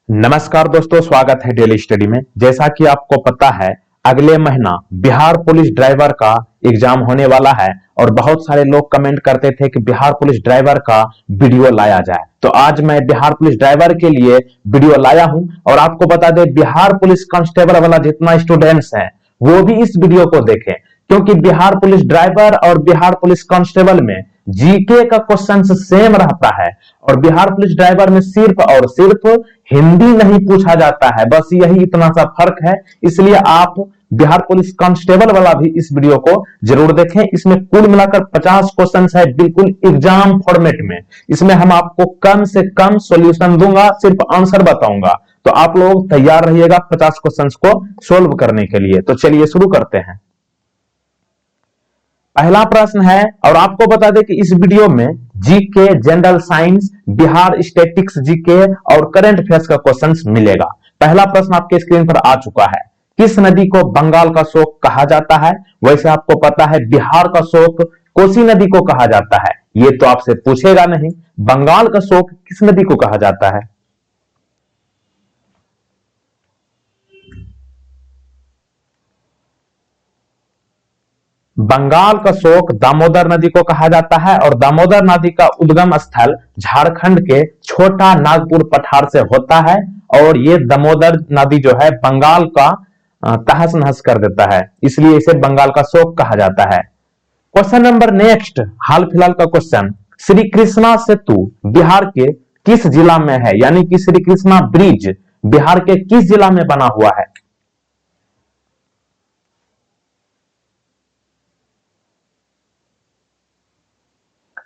नमस्कार दोस्तों, स्वागत है डेली स्टडी में। जैसा कि आपको पता है, अगले महीना बिहार पुलिस ड्राइवर का एग्जाम होने वाला है और बहुत सारे लोग कमेंट करते थे कि बिहार पुलिस ड्राइवर का वीडियो लाया जाए। तो आज मैं बिहार पुलिस ड्राइवर के लिए वीडियो लाया हूं और आपको बता दें, बिहार पुलिस कांस्टेबल वाला जितना स्टूडेंट्स हैं वो भी इस वीडियो को देखें, क्योंकि बिहार पुलिस ड्राइवर और बिहार पुलिस कांस्टेबल में जीके का क्वेश्चन सेम रहता है और बिहार पुलिस ड्राइवर में सिर्फ और सिर्फ हिंदी नहीं पूछा जाता है। बस यही इतना सा फर्क है। इसलिए आप बिहार पुलिस कांस्टेबल वाला भी इस वीडियो को जरूर देखें। इसमें कुल मिलाकर 50 क्वेश्चन है, बिल्कुल एग्जाम फॉर्मेट में। इसमें हम आपको कम से कम सॉल्यूशन दूंगा, सिर्फ आंसर बताऊंगा। तो आप लोग तैयार रहिएगा 50 क्वेश्चंस को सोल्व करने के लिए। तो चलिए शुरू करते हैं। पहला प्रश्न है, और आपको बता दें कि इस वीडियो में GK, general science, Bihar statics GK और करंट अफेयर्स का क्वेश्चंस मिलेगा। पहला प्रश्न आपके स्क्रीन पर आ चुका है। किस नदी को बंगाल का शोक कहा जाता है? वैसे आपको पता है बिहार का शोक कोसी नदी को कहा जाता है। ये तो आपसे पूछेगा नहीं, बंगाल का शोक किस नदी को कहा जाता है? बंगाल का शोक दामोदर नदी को कहा जाता है और दामोदर नदी का उद्गम स्थल झारखंड के छोटा नागपुर पठार से होता है और ये दामोदर नदी जो है बंगाल का तहस नहस कर देता है, इसलिए इसे बंगाल का शोक कहा जाता है। क्वेश्चन नंबर नेक्स्ट, हाल फिलहाल का क्वेश्चन। श्री कृष्णा सेतु बिहार के किस जिला में है? यानी कि श्री कृष्णा ब्रिज बिहार के किस जिला में बना हुआ है?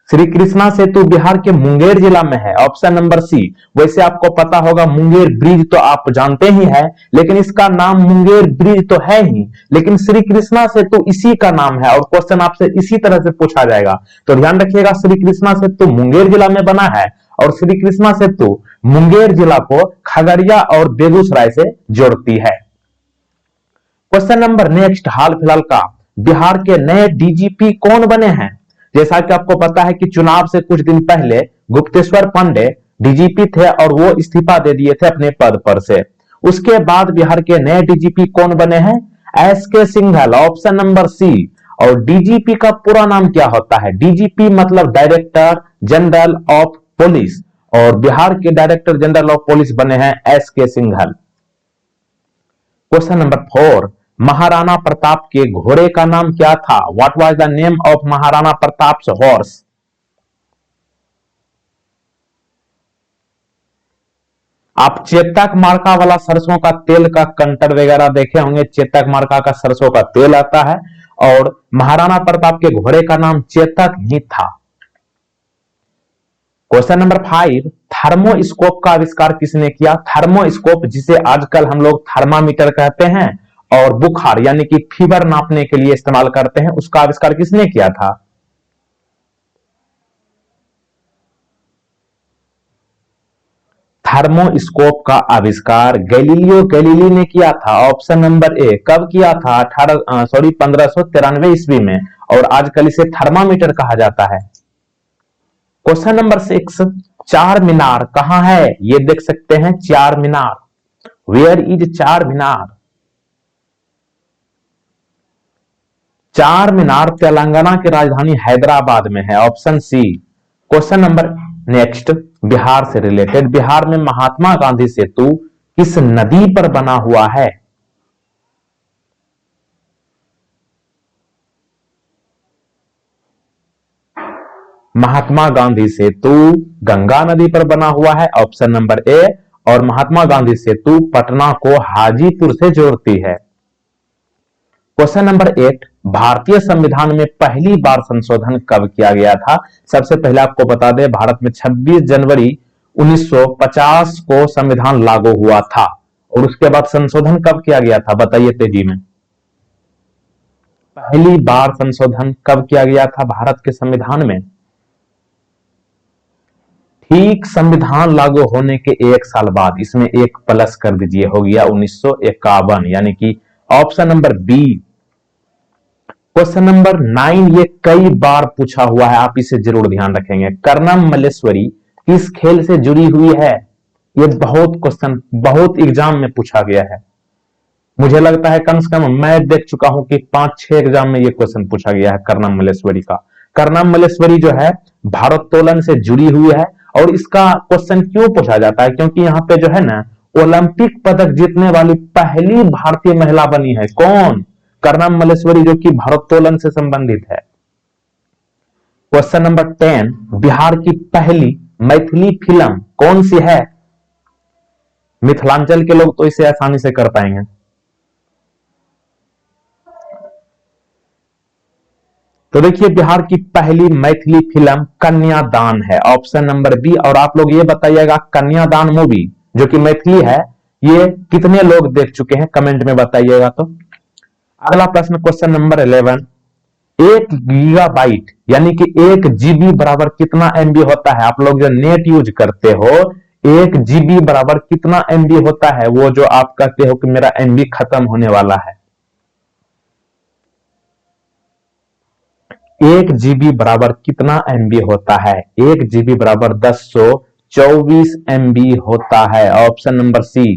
श्री कृष्णा सेतु बिहार के मुंगेर जिला में है, ऑप्शन नंबर सी। वैसे आपको पता होगा मुंगेर ब्रिज तो आप जानते ही हैं, लेकिन इसका नाम मुंगेर ब्रिज तो है ही, लेकिन श्री कृष्णा सेतु इसी का नाम है और क्वेश्चन आपसे इसी तरह से पूछा जाएगा। तो ध्यान रखिएगा, श्री कृष्णा सेतु मुंगेर जिला में बना है और श्री कृष्णा सेतु मुंगेर जिला को खगड़िया और बेगूसराय से जोड़ती है। क्वेश्चन नंबर नेक्स्ट, हाल फिलहाल का। बिहार के नए डीजीपी कौन बने हैं? जैसा कि आपको पता है कि चुनाव से कुछ दिन पहले गुप्तेश्वर पांडे डीजीपी थे और वो इस्तीफा दे दिए थे अपने पद पर से। उसके बाद बिहार के नए डीजीपी कौन बने हैं? SK Singhal, option number C. और डीजीपी का पूरा नाम क्या होता है? डीजीपी मतलब डायरेक्टर जनरल ऑफ पुलिस, और बिहार के डायरेक्टर जनरल ऑफ पुलिस बने हैं SK Singhal. Question number 4, Maharana Pratap के घोड़े का नाम क्या था? What was the name of Maharana Pratap's horse? आप चेतक मार्का वाला सरसों का तेल का कंटर वगैरह देखे होंगे, चेतक मार्का का सरसों का तेल आता है और महाराणा प्रताप के घोड़े का नाम चेतक ही था। क्वेश्चन नंबर 5, थर्मोस्कोप का आविष्कार किसने किया? थर्मोस्कोप, जिसे आजकल हम लोग थर्मामीटर कहते हैं और बुखार यानी कि फीवर नापने के लिए इस्तेमाल करते हैं, उसका आविष्कार किसने किया था? थर्मोस्कोप का आविष्कार गैलीलियो गैलीली ने किया था, ऑप्शन नंबर ए। कब किया था? 1593 ईस्वी में, और आजकल इसे थर्मामीटर कहा जाता है। क्वेश्चन नंबर 6, चार मीनार कहां है? ये देख सकते हैं चार मीनार। वेयर इज चार मीनार? चार मीनार तेलंगाना की राजधानी हैदराबाद में है, option C. Question number next, Bihar से रिलेटेड। बिहार में महात्मा गांधी सेतु किस नदी पर बना हुआ है? महात्मा गांधी सेतु गंगा नदी पर बना हुआ है, ऑप्शन नंबर ए। और महात्मा गांधी सेतु पटना को हाजीपुर से जोड़ती है। क्वेश्चन नंबर 8, भारतीय संविधान में पहली बार संशोधन कब किया गया था? सबसे पहले आपको बता दें, भारत में 26 जनवरी 1950 को संविधान लागू हुआ था। और उसके बाद संशोधन कब किया गया था? बताइए तेजी में। पहली बार संशोधन कब किया गया था भारत के संविधान में? ठीक संविधान लागू होने के एक साल बाद। इसमें एक प्लस कर दीजिए, हो गया 1951, यानी कि option number B. Question number 9, ये कई बार पूछा हुआ है, आप इसे जरूर ध्यान रखेंगे। कर्णम मल्लेश्वरी किस खेल से जुड़ी हुई है? ये बहुत क्वेश्चन बहुत एग्जाम में पूछा गया है। मुझे लगता है कम से कम मैं देख चुका हूं कि 5-6 एग्जाम में ये क्वेश्चन पूछा गया है करनाम मल्लेश्वरी का। करनाम मल्लेश्वरी जो है भारोत्तोलन से जुड़ी हुई है। और इसका क्वेश्चन क्यों पूछा जाता है, क्योंकि यहाँ पे जो है ना ओलंपिक पदक जीतने वाली पहली भारतीय महिला बनी है। कौन? करनाम मल्लेश्वरी, जो कि भारोत्तोलन से संबंधित है। क्वेश्चन नंबर 10, बिहार की पहली मैथिली फिल्म कौन सी है? मिथिलांचल के लोग तो इसे आसानी से कर पाएंगे। तो देखिए बिहार की पहली मैथिली फिल्म कन्यादान है, ऑप्शन नंबर बी। और आप लोग ये बताइएगा कन्यादान मूवी जो कि मैथिली है ये कितने लोग देख चुके हैं, कमेंट में बताइएगा। तो अगला प्रश्न क्वेश्चन नंबर 11, 1 गीगाबाइट यानी कि 1 GB बराबर कितना MB होता है? आप लोग जो नेट यूज करते हो 1 GB बराबर कितना MB होता है? वो जो आप कहते हो कि मेरा MB खत्म होने वाला है। 1 GB बराबर कितना MB होता है? 1 GB बराबर 1024 MB होता है, option number C.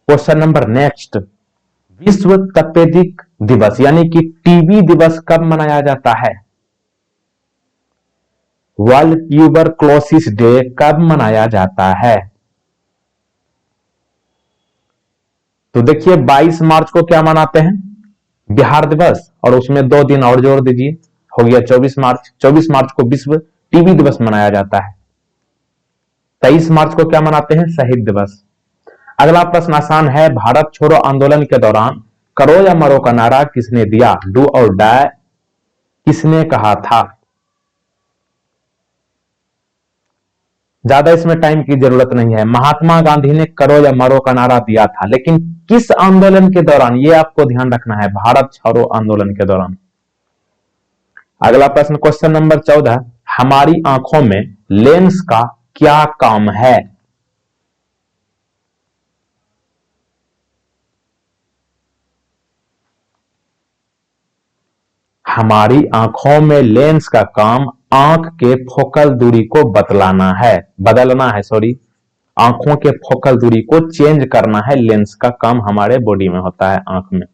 Question number next, विश्व तपेदिक दिवस यानी कि टीबी दिवस कब मनाया जाता है? वर्ल्ड ट्यूबरक्लोसिस डे कब मनाया जाता है? तो देखिए 22 मार्च को क्या मनाते हैं? बिहार दिवस। और उसमें 2 दिन और जोड़ दीजिए, हो गया 24 मार्च। 24 मार्च को विश्व टीबी दिवस मनाया जाता है। 23 मार्च को क्या मनाते हैं? शहीद दिवस। अगला प्रश्न आसान है, भारत छोड़ो आंदोलन के दौरान करो या मरो का नारा किसने दिया? डू और डाई किसने कहा था? ज्यादा इसमें टाइम की जरूरत नहीं है। महात्मा गांधी ने करो या मरो का नारा दिया था, लेकिन किस आंदोलन के दौरान, ये आपको ध्यान रखना है, भारत छोड़ो आंदोलन के दौरान। अगला प्रश्न क्वेश्चन नंबर 14, हमारी आंखों में लेंस का क्या काम है? हमारी आंखों में लेंस का काम आंख के फोकल दूरी को बदलना है सॉरी, आंखों के फोकल दूरी को चेंज करना है। लेंस का काम हमारे बॉडी में होता है आंख में।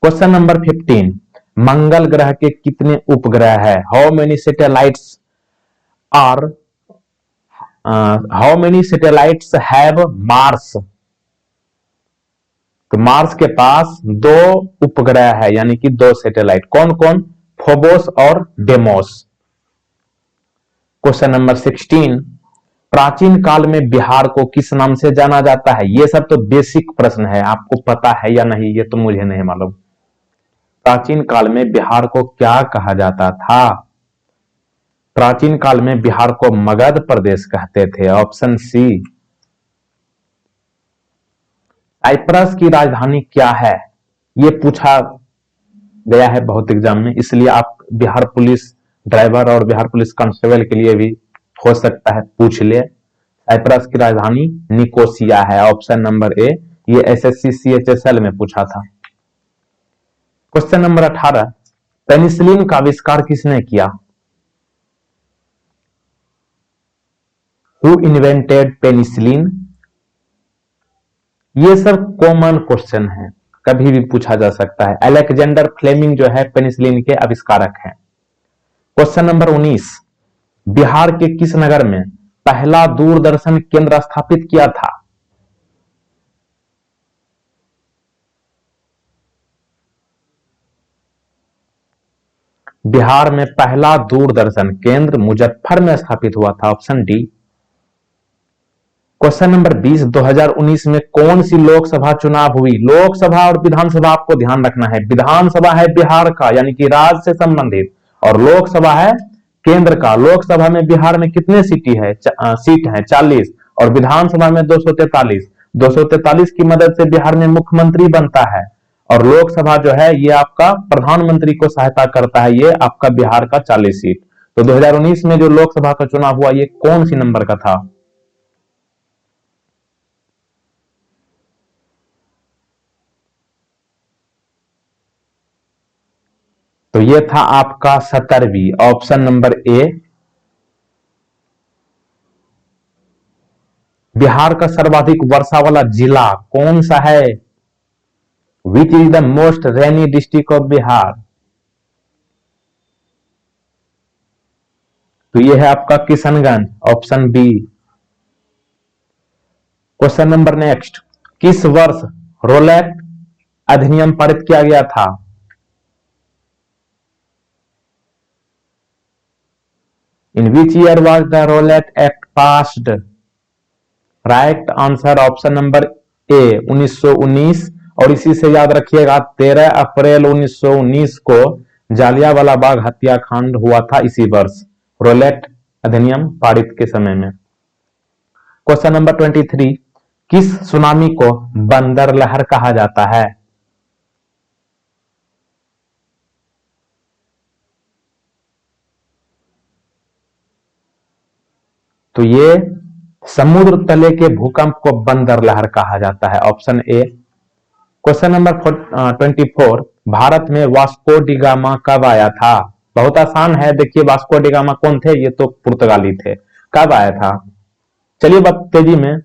क्वेश्चन नंबर 15, मंगल ग्रह के कितने उपग्रह है? Or how many satellites have Mars? तो मार्स के पास 2 उपग्रह है यानी कि 2 सैटेलाइट। कौन कौन? फोबोस और डेमोस। क्वेश्चन नंबर 16, प्राचीन काल में बिहार को किस नाम से जाना जाता है? ये सब तो बेसिक प्रश्न है, आपको पता है या नहीं ये तो मुझे नहीं मालूम। प्राचीन काल में बिहार को क्या कहा जाता था? प्राचीन काल में बिहार को मगध प्रदेश कहते थे, ऑप्शन सी। साइप्रस की राजधानी क्या है? ये पूछा गया है बहुत एग्जाम में, इसलिए आप बिहार पुलिस ड्राइवर और बिहार पुलिस कांस्टेबल के लिए भी हो सकता है पूछ ले। साइप्रस की राजधानी निकोसिया है, ऑप्शन नंबर ए। ये SSC CHSL में पूछा था। क्वेश्चन नंबर 18, पेनिसिलिन का आविष्कार किसने किया? Who invented penicillin? ये सब कॉमन क्वेश्चन है, कभी भी पूछा जा सकता है। अलेक्जेंडर फ्लेमिंग जो है पेनिसिलिन के आविष्कारक हैं। क्वेश्चन नंबर 19, बिहार के किस नगर में पहला दूरदर्शन केंद्र स्थापित किया था? बिहार में पहला दूरदर्शन केंद्र मुजफ्फर में स्थापित हुआ था, ऑप्शन डी। क्वेश्चन नंबर 20, 2019 में कौन सी लोकसभा चुनाव हुई? लोकसभा और विधानसभा आपको ध्यान रखना है। विधानसभा है बिहार का यानी कि राज्य से संबंधित, और लोकसभा है केंद्र का। लोकसभा में बिहार में कितने सीट है? 40। और विधानसभा में 243। 243 की मदद से बिहार में मुख्यमंत्री बनता है। और लोकसभा जो है ये आपका प्रधानमंत्री को सहायता करता है। ये आपका बिहार का 40 सीट। तो 2019 में जो लोकसभा का चुनाव हुआ ये कौन सी नंबर का था? तो ये था आपका 17वीं, ऑप्शन नंबर ए। बिहार का सर्वाधिक वर्षा वाला जिला कौन सा है? Which is the most rainy district of Bihar? तो ये है आपका Kishanganj, option B. Question number next, किस वर्ष रोलैट अधिनियम पारित किया गया था? In which year was the Rowlatt act passed? Right answer option number A 1919। और इसी से याद रखिएगा 13 अप्रैल 1919 को जालियांवाला बाग हत्याकांड हुआ था, इसी वर्ष रोलैट अधिनियम पारित के समय में। क्वेश्चन नंबर 23, किस सुनामी को बंदर लहर कहा जाता है? तो ये समुद्र तले के भूकंप को बंदर लहर कहा जाता है, option A. Question number 24, Bharat में वास्को डी गामा कब आया था? बहुत आसान है, देखिए वास्को डी गामा कौन थे? ये तो पुर्तगाली थे। कब आया था? चलिए बात तेजी में,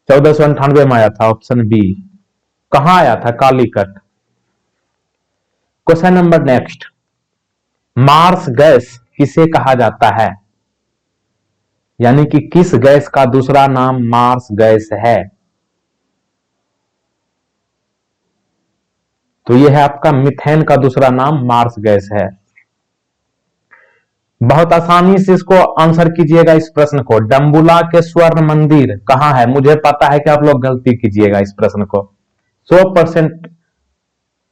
1498 में आया था, ऑप्शन बी। कहां आया था? Calicut. Question number next, marsh gas किसे कहा जाता है? यानी कि किस गैस का दूसरा नाम मार्स गैस है? तो यह है आपका मीथेन का दूसरा नाम मार्स गैस है। बहुत आसानी से इसको आंसर कीजिएगा इस प्रश्न को। डम्बुला के स्वर्ण मंदिर कहां है? मुझे पता है कि आप लोग गलती कीजिएगा इस प्रश्न को, 100%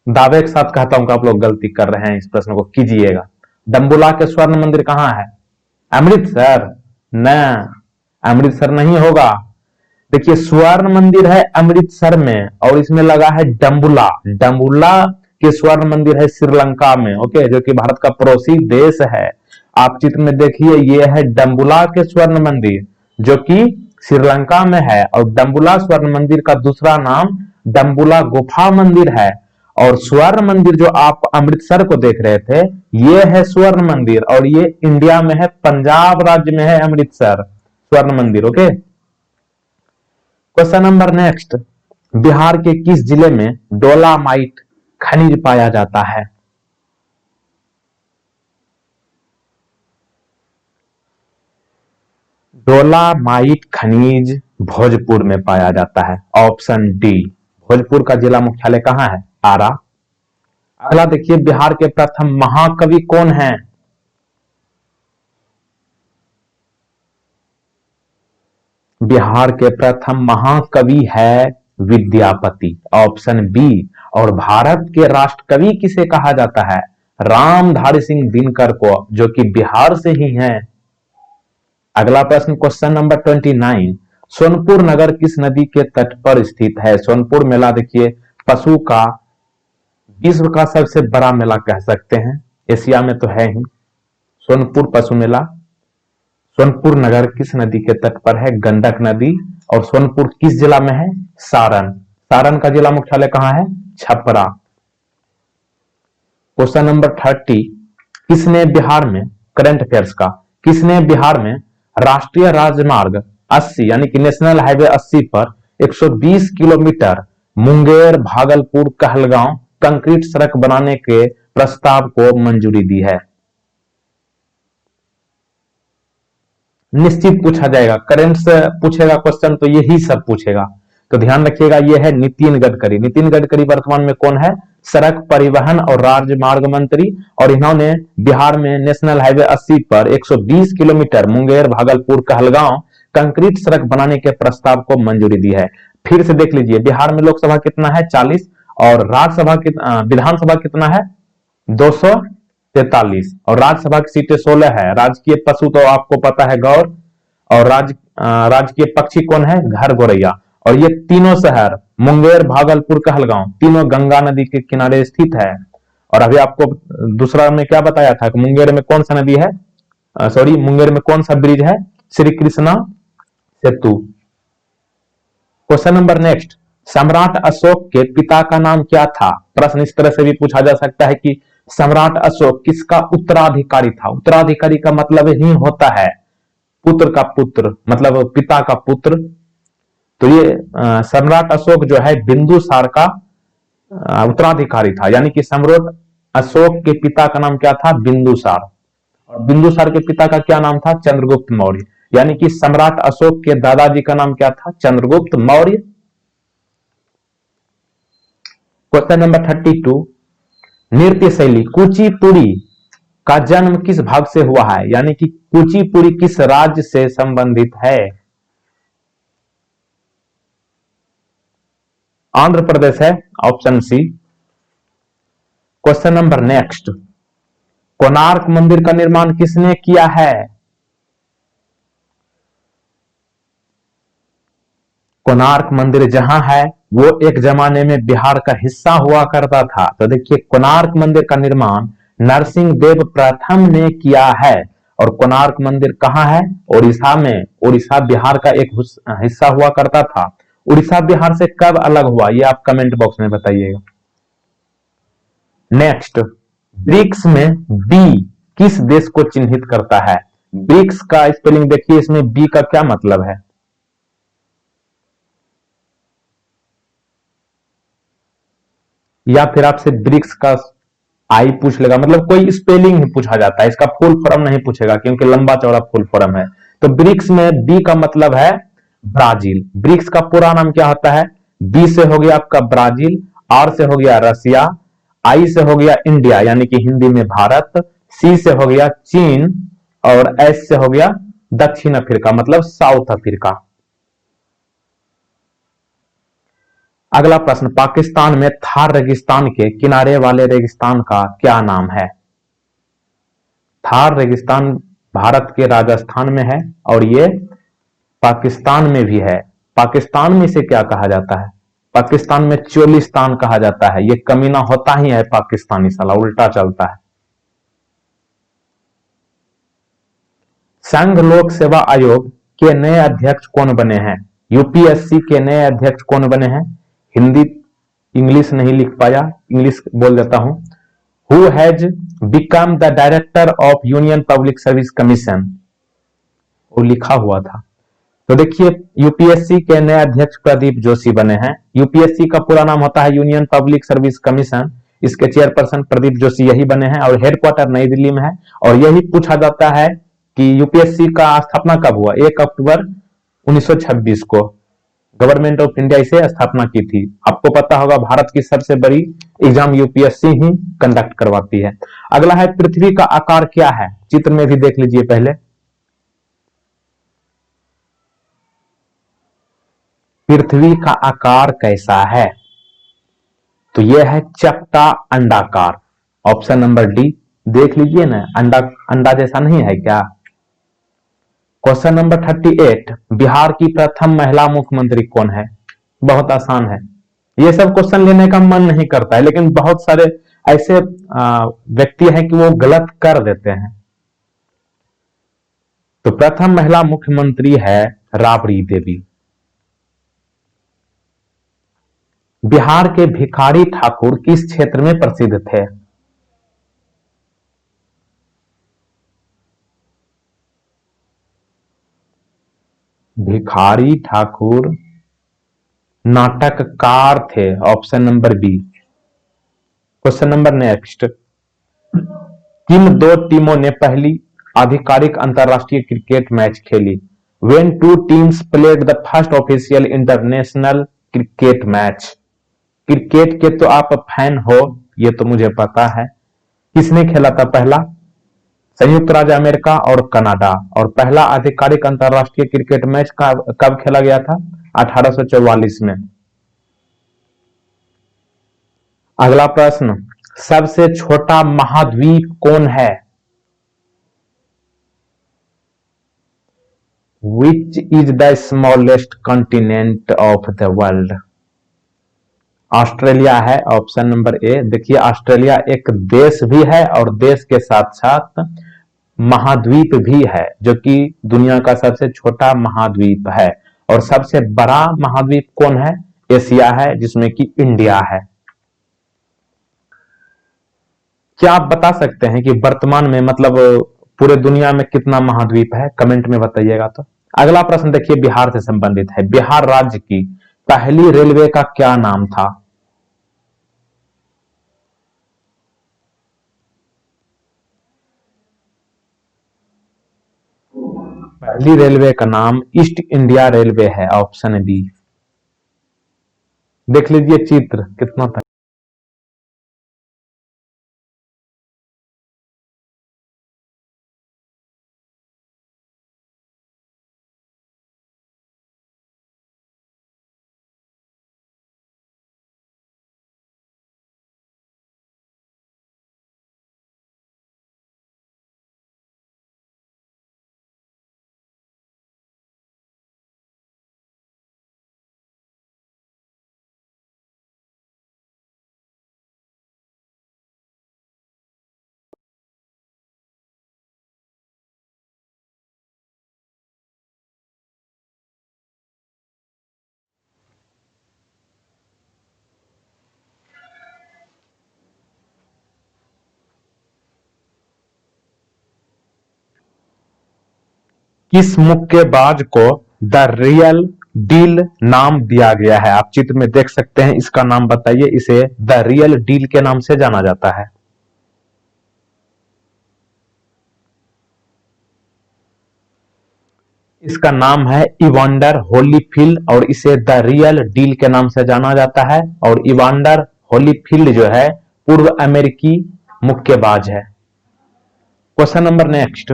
दावे के साथ कहता हूं कि आप लोग गलती कर रहे हैं, इस प्रश्न को कीजिएगा। डम्बुला के स्वर्ण मंदिर कहां है? अमृतसर? न, अमृतसर नहीं होगा। देखिए स्वर्ण मंदिर है अमृतसर में, और इसमें लगा है डम्बुला। डम्बुला के स्वर्ण मंदिर है श्रीलंका में, ओके, जो कि भारत का पड़ोसी देश है। आप चित्र में देखिए, ये है डम्बुला के स्वर्ण मंदिर जो कि श्रीलंका में है, और डम्बुला स्वर्ण मंदिर का दूसरा नाम डम्बुला गुफा मंदिर है। और स्वर्ण मंदिर जो आप अमृतसर को देख रहे थे, ये है स्वर्ण मंदिर, और ये इंडिया में है, पंजाब राज्य में है अमृतसर स्वर्ण मंदिर, okay. Question number next, Bihar के किस जिले में डोलामाइट खनिज पाया जाता है? डोलामाइट खनिज भोजपुर में पाया जाता है, ऑप्शन डी। भोजपुर का जिला मुख्यालय कहां है? आरा। अगला देखिए, बिहार के प्रथम महाकवि कौन हैं? बिहार के प्रथम महाकवि है विद्यापति, ऑप्शन बी। और भारत के राष्ट्रकवि किसे कहा जाता है? रामधारी सिंह दिनकर को, जो कि बिहार से ही हैं। अगला प्रश्न, क्वेश्चन नंबर 29, सोनपुर नगर किस नदी के तट पर स्थित है? सोनपुर मेला देखिए पशु का विश्व का सबसे बड़ा मेला कह सकते हैं, एशिया में तो है ही। सोनपुर पशु मेला सोनपुर नगर किस नदी के तट पर है? गंडक नदी। और सोनपुर किस जिला में है? सारण। सारण का जिला मुख्यालय कहां है? छपरा। क्वेश्चन नंबर 30, किसने बिहार में, करंट अफेयर्स का, किसने बिहार में राष्ट्रीय राजमार्ग 80 यानी कि नेशनल हाईवे 80 पर 120 किलोमीटर मुंगेर भागलपुर कहलगांव कंक्रीट सड़क बनाने के प्रस्ताव को मंजूरी दी है? निश्चित पूछा जाएगा, करंट से पूछेगा क्वेश्चन तो यही सब पूछेगा, तो ध्यान रखिएगा। यह है नितिन गडकरी। नितिन गडकरी वर्तमान में कौन है? सड़क परिवहन और राजमार्ग मंत्री, और इन्होंने बिहार में नेशनल हाईवे 80 पर 120 किलोमीटर मुंगेर भागलपुर कहलगांव कंक्रीट सड़क बनाने के प्रस्ताव को मंजूरी दी है। फिर से देख लीजिए, बिहार में लोकसभा कितना है? 40, और राज्यसभा विधानसभा कितना है? 243, और राज्यसभा की सीटें 16 है। राजकीय पशु तो आपको पता है गौर, और राजकीय पक्षी कौन है? घर गोरैया। और ये तीनों शहर मुंगेर भागलपुर कहलगांव तीनों गंगा नदी के किनारे स्थित है। और अभी आपको दूसरा में क्या बताया था कि मुंगेर में कौन सा नदी है, मुंगेर में कौन सा ब्रिज है? श्री कृष्णा सेतु। क्वेश्चन नंबर नेक्स्ट, सम्राट अशोक के पिता का नाम क्या था? प्रश्न इस तरह से भी पूछा जा सकता है कि सम्राट अशोक किसका उत्तराधिकारी था? उत्तराधिकारी का मतलब ही होता है पुत्र का पुत्र, मतलब पिता का पुत्र। तो ये सम्राट अशोक जो है बिंदुसार का उत्तराधिकारी था, यानी कि सम्राट अशोक के पिता का नाम क्या था? बिंदुसार। और बिंदुसार के पिता का क्या नाम था? चंद्रगुप्त मौर्य। यानी कि सम्राट अशोक के दादाजी का नाम क्या था? चंद्रगुप्त मौर्य। क्वेश्चन नंबर 32, नृत्य शैली कुचिपुड़ी का जन्म किस भाग से हुआ है? यानी कि कुचिपुड़ी किस राज्य से संबंधित है? आंध्र प्रदेश है, option C. Question number next, Konark मंदिर का निर्माण किसने किया है? कोणार्क मंदिर जहां है वो एक जमाने में बिहार का हिस्सा हुआ करता था। तो देखिए, कोणार्क मंदिर का निर्माण नरसिंह देव प्रथम ने किया है। और कोणार्क मंदिर कहां है? उड़ीसा में। उड़ीसा बिहार का एक हिस्सा हुआ करता था। उड़ीसा बिहार से कब अलग हुआ, ये आप कमेंट बॉक्स में बताइएगा। नेक्स्ट, ब्रिक्स में बी किस देश को चिन्हित करता है? ब्रिक्स का स्पेलिंग देखिए, इसमें बी का क्या मतलब है? या फिर आपसे ब्रिक्स का आई पूछ लेगा, मतलब कोई स्पेलिंग ही पूछा जाता है, इसका फुल फॉर्म नहीं पूछेगा क्योंकि लंबा चौड़ा फुल फॉर्म है। तो ब्रिक्स में बी का मतलब है ब्राजील। ब्रिक्स का पूरा नाम क्या होता है? बी से हो गया आपका ब्राजील, आर से हो गया रसिया, आई से हो गया इंडिया यानी कि हिंदी में भारत, सी से हो गया चीन, और एस से हो गया दक्षिण अफ्रीका मतलब साउथ अफ्रीका। अगला प्रश्न, पाकिस्तान में थार रेगिस्तान के किनारे वाले रेगिस्तान का क्या नाम है? थार रेगिस्तान भारत के राजस्थान में है और ये पाकिस्तान में भी है। पाकिस्तान में इसे क्या कहा जाता है? पाकिस्तान में चोलिस्तान कहा जाता है। ये कमीना होता ही है पाकिस्तानी, साला उल्टा चलता है। संघ लोक सेवा आयोग के नए अध्यक्ष कौन बने हैं? यूपीएससी के नए अध्यक्ष कौन बने हैं? हिंदी इंग्लिश नहीं लिख पाया, इंग्लिश बोल देता हूं। Who has become the director of union public service commission, वो लिखा हुआ था। तो देखिए, यूपीएससी के नए अध्यक्ष प्रदीप जोशी बने हैं। यूपीएससी का पूरा नाम होता है यूनियन पब्लिक सर्विस कमीशन। इसके चेयरपर्सन प्रदीप जोशी यही बने हैं और हेडक्वार्टर नई दिल्ली में है। और यही पूछा जाता है कि यूपीएससी का स्थापना कब हुआ? 1 अक्टूबर 1926 को गवर्नमेंट ऑफ इंडिया इसे स्थापना की थी। आपको पता होगा भारत की सबसे बड़ी एग्जाम यूपीएससी ही कंडक्ट करवाती है। अगला है, पृथ्वी का आकार क्या है? चित्र में भी देख लीजिए पहले। पृथ्वी का आकार कैसा है? तो यह है चपटा अंडाकार। ऑप्शन नंबर डी, देख लीजिए ना, अंडा अंडा जैसा नहीं है क्या? क्वेश्चन नंबर 38, बिहार की प्रथम महिला मुख्यमंत्री कौन है? बहुत आसान है। ये सब क्वेश्चन लेने का मन नहीं करता है, लेकिन बहुत सारे ऐसे व्यक्ति हैं कि वो गलत कर देते हैं। तो प्रथम महिला मुख्यमंत्री है राबड़ी देवी। बिहार के भिखारी ठाकुर किस क्षेत्र में प्रसिद्ध थे? भिखारी ठाकुर नाटककार थे। Option number B. Question number next, किन दो टीमों ने पहली आधिकारिक अंतरराष्ट्रीय क्रिकेट मैच खेली? When two teams played the first official international cricket match? Cricket के तो आप फैन हो, ये तो मुझे पता है। किसने खेला था पहला? संयुक्त राज्य अमेरिका और कनाडा। और पहला आधिकारिक अंतरराष्ट्रीय क्रिकेट मैच कब खेला गया था? 1844 में। अगला प्रश्न, सबसे छोटा महाद्वीप कौन है? Which is the smallest continent of the world? Australia है, ऑप्शन नंबर ए। देखिए, ऑस्ट्रेलिया एक देश भी है और देश के साथ साथ महाद्वीप भी है, जो कि दुनिया का सबसे छोटा महाद्वीप है। और सबसे बड़ा महाद्वीप कौन है? एशिया है, जिसमें कि इंडिया है। क्या आप बता सकते हैं कि वर्तमान में, मतलब पूरे दुनिया में कितना महाद्वीप है, कमेंट में बताइएगा। तो अगला प्रश्न देखिए, बिहार से संबंधित है। बिहार राज्य की पहली रेलवे का क्या नाम था? पहली रेलवे का नाम ईस्ट इंडिया रेलवे है, ऑप्शन बी। देख लीजिए चित्र कितना था। किस मुक्केबाज को द रियल डील नाम दिया गया है? आप चित्र में देख सकते हैं, इसका नाम बताइए। इसे द रियल डील के नाम से जाना जाता है। इसका नाम है इवांडर होलीफील्ड और इसे द रियल डील के नाम से जाना जाता है। और इवांडर होलीफील्ड जो है पूर्व अमेरिकी मुक्केबाज है। क्वेश्चन नंबर नेक्स्ट,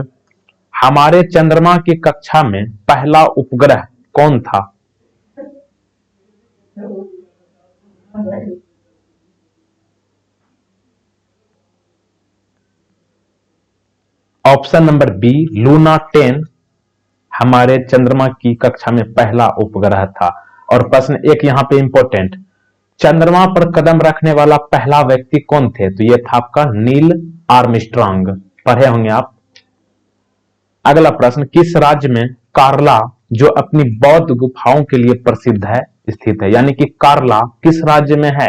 हमारे चंद्रमा की कक्षा में पहला उपग्रह कौन था? ऑप्शन नंबर बी, लूना 10 हमारे चंद्रमा की कक्षा में पहला उपग्रह था। और प्रश्न एक यहां पे इंपॉर्टेंट, चंद्रमा पर कदम रखने वाला पहला व्यक्ति कौन थे? तो यह था आपका नील आर्मस्ट्रांग, पढ़े होंगे आप। अगला प्रश्न, किस राज्य में कार्ला जो अपनी बौद्ध गुफाओं के लिए प्रसिद्ध है स्थित है? यानी कि कार्ला किस राज्य में है?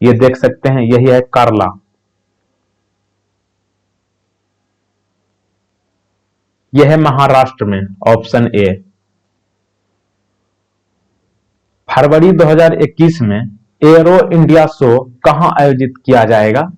ये देख सकते हैं, यही है कार्ला। यह है महाराष्ट्र में, ऑप्शन ए। फरवरी 2021 में एरो इंडिया शो कहां आयोजित किया जाएगा?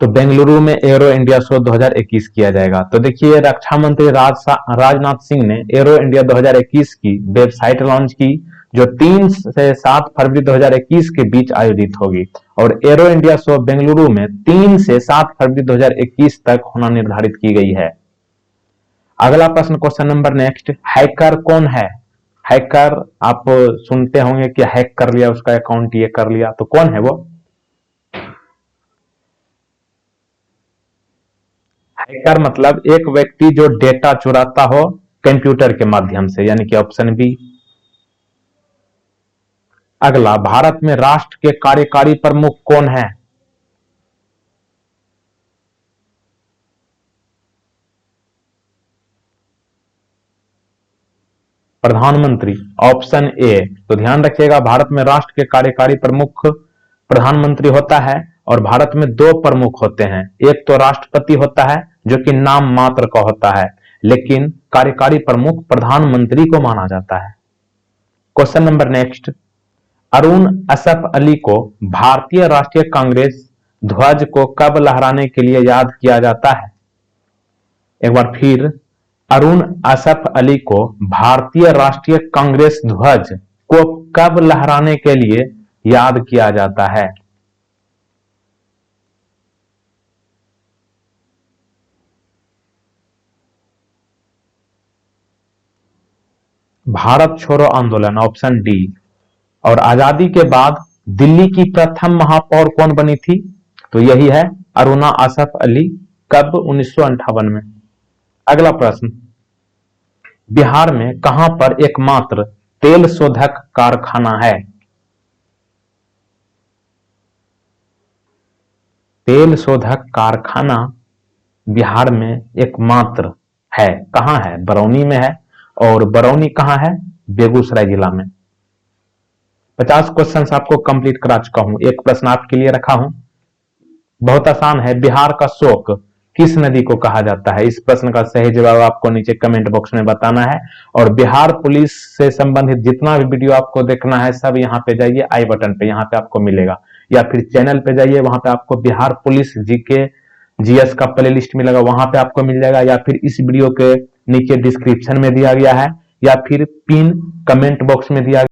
तो बेंगलुरु में एरो इंडिया शो 2021 किया जाएगा। तो देखिए, रक्षा मंत्री राजनाथ सिंह ने एरो इंडिया 2021 की वेबसाइट लॉन्च की, जो 3 से 7 फरवरी 2021 के बीच आयोजित होगी। और एरो इंडिया शो बेंगलुरु में 3 से 7 फरवरी 2021 तक होना निर्धारित की गई है। अगला प्रश्न, क्वेश्चन नंबर नेक्स्ट, हैकर कौन है? हैकर आप सुनते होंगे कि हैक कर लिया उसका अकाउंट, ये कर लिया, तो कौन है वो? हैकर मतलब एक व्यक्ति जो डेटा चुराता हो कंप्यूटर के माध्यम से, यानी कि ऑप्शन बी। अगला, भारत में राष्ट्र के कार्यकारी प्रमुख कौन है? प्रधानमंत्री, ऑप्शन ए। तो ध्यान रखिएगा, भारत में राष्ट्र के कार्यकारी प्रमुख प्रधानमंत्री होता है। और भारत में 2 प्रमुख होते हैं, एक तो राष्ट्रपति होता है जो कि नाम मात्र का होता है, लेकिन कार्यकारी प्रमुख प्रधानमंत्री को माना जाता है। Question number next, Arun Asaf Ali को भारतीय राष्ट्रीय कांग्रेस ध्वज को कब लहराने के लिए याद किया जाता है? एक बार फिर, अरुण असफ अली को भारतीय राष्ट्रीय कांग्रेस ध्वज को कब लहराने के लिए याद किया जाता है? भारत छोड़ो आंदोलन, ऑप्शन डी। और आजादी के बाद दिल्ली की प्रथम महापौर कौन बनी थी? तो यही है अरुणा असफ अली। कब? 1958 में। अगला प्रश्न, बिहार में कहां पर एकमात्र तेल शोधक कारखाना है? तेल शोधक कारखाना बिहार में एकमात्र है, कहां है? बरौनी में है। और बरौनी कहां है? बेगूसराय जिला में। 50 क्वेश्चन आपको कंप्लीट करा चुका हूं। एक प्रश्न आपके लिए रखा हूं, बहुत आसान है। बिहार का शोक किस नदी को कहा जाता है? इस प्रश्न का सही जवाब आपको नीचे कमेंट बॉक्स में बताना है। और बिहार पुलिस से संबंधित जितना भी वीडियो आपको देखना है सब यहाँ पे जाइए, आई बटन पे यहाँ पे आपको मिलेगा, या फिर चैनल पे जाइए, वहां पे आपको बिहार पुलिस जीके जीएस का प्ले लिस्ट मिलेगा, वहां पे आपको मिल जाएगा, या फिर इस वीडियो के नीचे डिस्क्रिप्शन में दिया गया है, या फिर पिन कमेंट बॉक्स में दिया